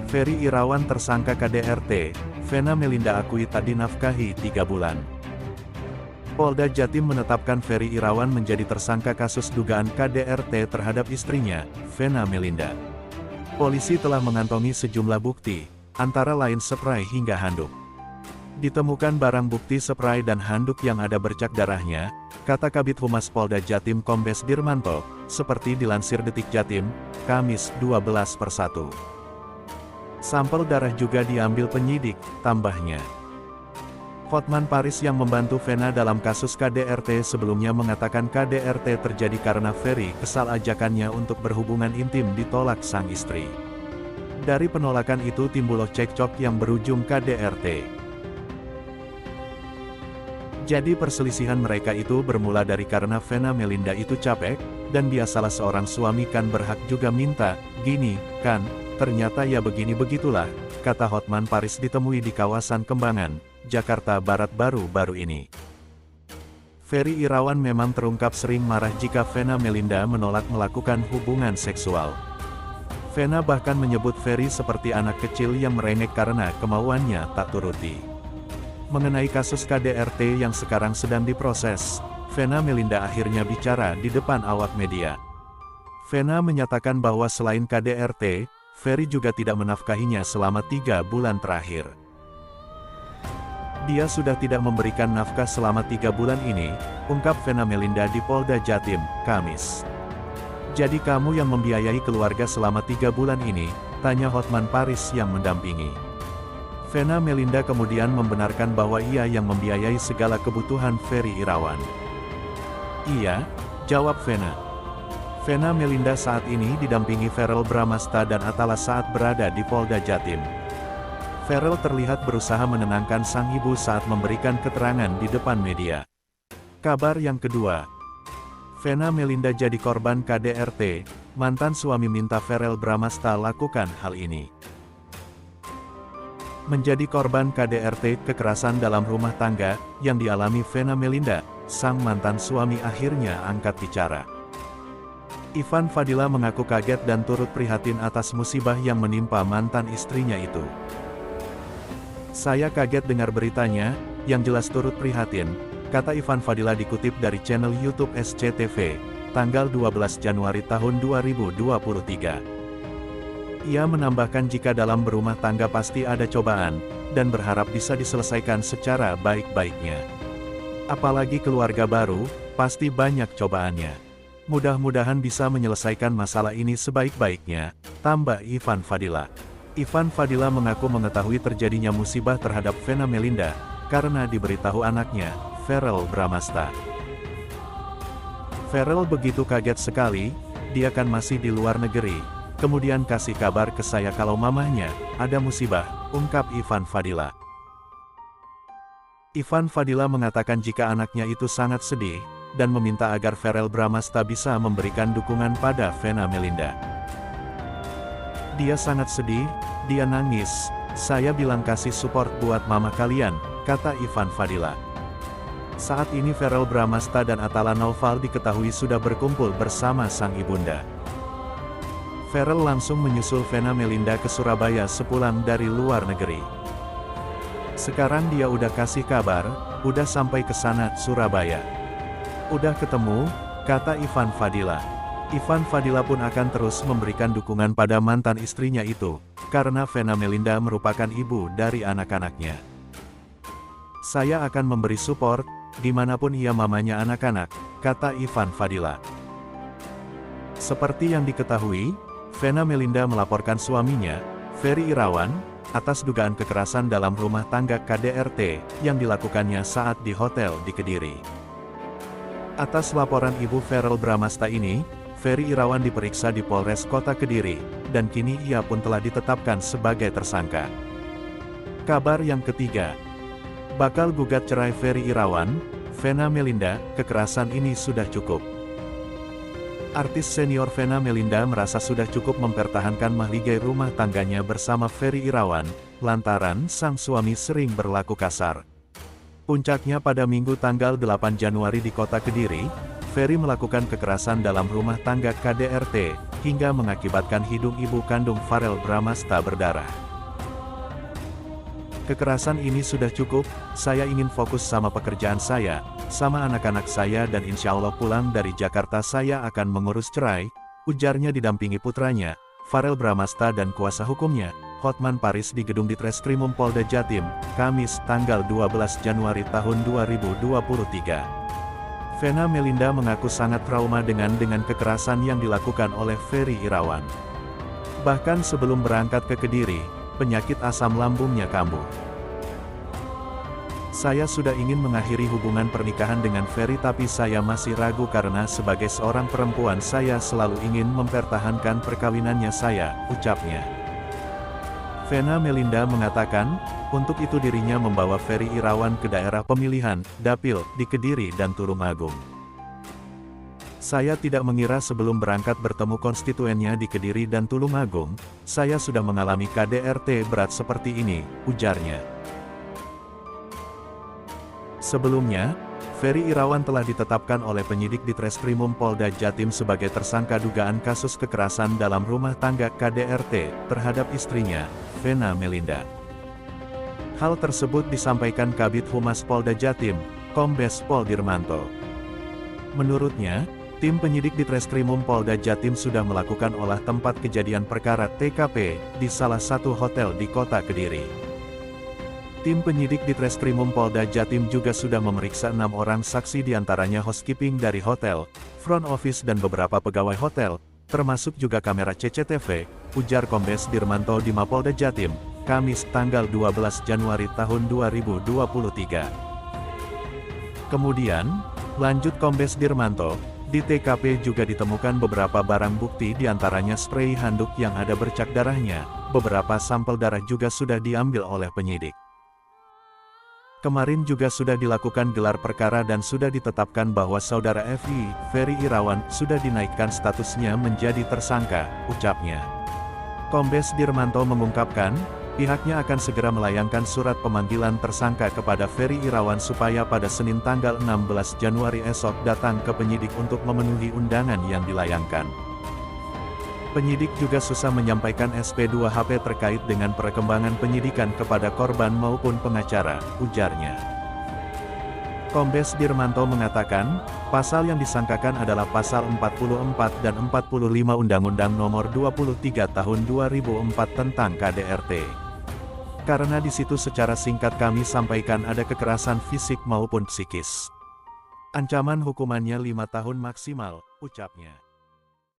Ferry Irawan tersangka KDRT, Vena Melinda akui tak dinafkahi 3 bulan. Polda Jatim menetapkan Ferry Irawan menjadi tersangka kasus dugaan KDRT terhadap istrinya, Vena Melinda. Polisi telah mengantongi sejumlah bukti, antara lain spray hingga handuk. Ditemukan barang bukti spray dan handuk yang ada bercak darahnya, kata Kabid Humas Polda Jatim Kombes Dirmanto, seperti dilansir Detik Jatim, Kamis 12/1. Sampel darah juga diambil penyidik, tambahnya. Hotman Paris yang membantu Vena dalam kasus KDRT sebelumnya mengatakan KDRT terjadi karena Ferry kesal ajakannya untuk berhubungan intim ditolak sang istri. Dari penolakan itu timbul cekcok yang berujung KDRT. Jadi perselisihan mereka itu bermula dari karena Vena Melinda itu capek, dan dia salah seorang suami kan berhak juga minta, gini, kan, ternyata ya begini-begitulah, kata Hotman Paris ditemui di kawasan Kembangan, Jakarta Barat baru-baru ini. Ferry Irawan memang terungkap sering marah jika Vena Melinda menolak melakukan hubungan seksual. Vena bahkan menyebut Ferry seperti anak kecil yang merengek karena kemauannya tak turuti. Mengenai kasus KDRT yang sekarang sedang diproses, Vena Melinda akhirnya bicara di depan awak media. Vena menyatakan bahwa selain KDRT, Ferry juga tidak menafkahinya selama 3 bulan terakhir. Dia sudah tidak memberikan nafkah selama 3 bulan ini, ungkap Vena Melinda di Polda Jatim, Kamis. Jadi kamu yang membiayai keluarga selama 3 bulan ini, tanya Hotman Paris yang mendampingi. Vena Melinda kemudian membenarkan bahwa ia yang membiayai segala kebutuhan Ferry Irawan. Iya, jawab Vena. Vena Melinda saat ini didampingi Verrel Bramasta dan Atala saat berada di Polda Jatim. Verrel terlihat berusaha menenangkan sang ibu saat memberikan keterangan di depan media. Kabar yang kedua, Vena Melinda jadi korban KDRT, mantan suami minta Verrel Bramasta lakukan hal ini. Menjadi korban KDRT kekerasan dalam rumah tangga, yang dialami Vena Melinda, sang mantan suami akhirnya angkat bicara. Ivan Fadila mengaku kaget dan turut prihatin atas musibah yang menimpa mantan istrinya itu. Saya kaget dengar beritanya, yang jelas turut prihatin, kata Ivan Fadila dikutip dari channel YouTube SCTV, tanggal 12 Januari tahun 2023. Ia menambahkan jika dalam berumah tangga pasti ada cobaan, dan berharap bisa diselesaikan secara baik-baiknya. Apalagi keluarga baru, pasti banyak cobaannya. Mudah-mudahan bisa menyelesaikan masalah ini sebaik-baiknya, tambah Ivan Fadila. Ivan Fadila mengaku mengetahui terjadinya musibah terhadap Vena Melinda, karena diberitahu anaknya, Verrel Bramasta. Verrel begitu kaget sekali, dia kan masih di luar negeri. Kemudian kasih kabar ke saya kalau mamahnya ada musibah, ungkap Ivan Fadila. Ivan Fadila mengatakan jika anaknya itu sangat sedih, dan meminta agar Verrel Bramasta bisa memberikan dukungan pada Vena Melinda. Dia sangat sedih, dia nangis, saya bilang kasih support buat mama kalian, kata Ivan Fadila. Saat ini Verrel Bramasta dan Atala Naufal diketahui sudah berkumpul bersama sang ibunda. Verrel langsung menyusul Vena Melinda ke Surabaya sepulang dari luar negeri. Sekarang dia udah kasih kabar, udah sampai ke sana, Surabaya. Udah ketemu, kata Ivan Fadila. Ivan Fadila pun akan terus memberikan dukungan pada mantan istrinya itu, karena Vena Melinda merupakan ibu dari anak-anaknya. Saya akan memberi support, dimanapun ia mamanya anak-anak, kata Ivan Fadila. Seperti yang diketahui, Vena Melinda melaporkan suaminya, Ferry Irawan, atas dugaan kekerasan dalam rumah tangga KDRT, yang dilakukannya saat di hotel di Kediri. Atas laporan ibu Verrel Bramasta ini, Ferry Irawan diperiksa di Polres Kota Kediri, dan kini ia pun telah ditetapkan sebagai tersangka. Kabar yang ketiga, bakal gugat cerai Ferry Irawan, Vena Melinda, kekerasan ini sudah cukup. Artis senior Vena Melinda merasa sudah cukup mempertahankan mahligai rumah tangganya bersama Ferry Irawan, lantaran sang suami sering berlaku kasar. Puncaknya pada Minggu tanggal 8 Januari di Kota Kediri, Ferry melakukan kekerasan dalam rumah tangga KDRT, hingga mengakibatkan hidung ibu kandung Farel Bramasta berdarah. Kekerasan ini sudah cukup, saya ingin fokus sama pekerjaan saya, sama anak-anak saya dan insya Allah pulang dari Jakarta saya akan mengurus cerai, ujarnya didampingi putranya, Farel Bramasta dan kuasa hukumnya, Hotman Paris di gedung Ditreskrimum Polda Jatim, Kamis, tanggal 12 Januari tahun 2023. Vena Melinda mengaku sangat trauma dengan kekerasan yang dilakukan oleh Ferry Irawan. Bahkan sebelum berangkat ke Kediri, penyakit asam lambungnya kambuh. Saya sudah ingin mengakhiri hubungan pernikahan dengan Ferry tapi saya masih ragu karena sebagai seorang perempuan saya selalu ingin mempertahankan perkawinannya saya, ucapnya. Vena Melinda mengatakan, untuk itu dirinya membawa Ferry Irawan ke daerah pemilihan, Dapil, di Kediri dan Tulungagung. Saya tidak mengira sebelum berangkat bertemu konstituennya di Kediri dan Tulungagung, saya sudah mengalami KDRT berat seperti ini, ujarnya. Sebelumnya, Ferry Irawan telah ditetapkan oleh penyidik Ditreskrimum Polda Jatim sebagai tersangka dugaan kasus kekerasan dalam rumah tangga KDRT terhadap istrinya, Vena Melinda. Hal tersebut disampaikan Kabid Humas Polda Jatim, Kombes Pol Dirmanto. Menurutnya, tim penyidik Ditreskrimum Polda Jatim sudah melakukan olah tempat kejadian perkara (TKP) di salah satu hotel di kota Kediri. Tim penyidik Ditreskrimum Polda Jatim juga sudah memeriksa 6 orang saksi diantaranya housekeeping dari hotel, front office dan beberapa pegawai hotel, termasuk juga kamera CCTV, ujar Kombes Dirmanto di Mapolda Jatim, Kamis tanggal 12 Januari tahun 2023. Kemudian, lanjut Kombes Dirmanto, di TKP juga ditemukan beberapa barang bukti diantaranya sprei handuk yang ada bercak darahnya, beberapa sampel darah juga sudah diambil oleh penyidik. Kemarin juga sudah dilakukan gelar perkara dan sudah ditetapkan bahwa saudara FI, Ferry Irawan, sudah dinaikkan statusnya menjadi tersangka, ucapnya. Kombes Dirmanto mengungkapkan, pihaknya akan segera melayangkan surat pemanggilan tersangka kepada Ferry Irawan supaya pada Senin tanggal 16 Januari esok datang ke penyidik untuk memenuhi undangan yang dilayangkan. Penyidik juga susah menyampaikan SP2HP terkait dengan perkembangan penyidikan kepada korban maupun pengacara, ujarnya. Kombes Dirmanto mengatakan, pasal yang disangkakan adalah pasal 44 dan 45 Undang-Undang Nomor 23 Tahun 2004 tentang KDRT. Karena di situ secara singkat kami sampaikan ada kekerasan fisik maupun psikis. Ancaman hukumannya 5 tahun maksimal, ucapnya.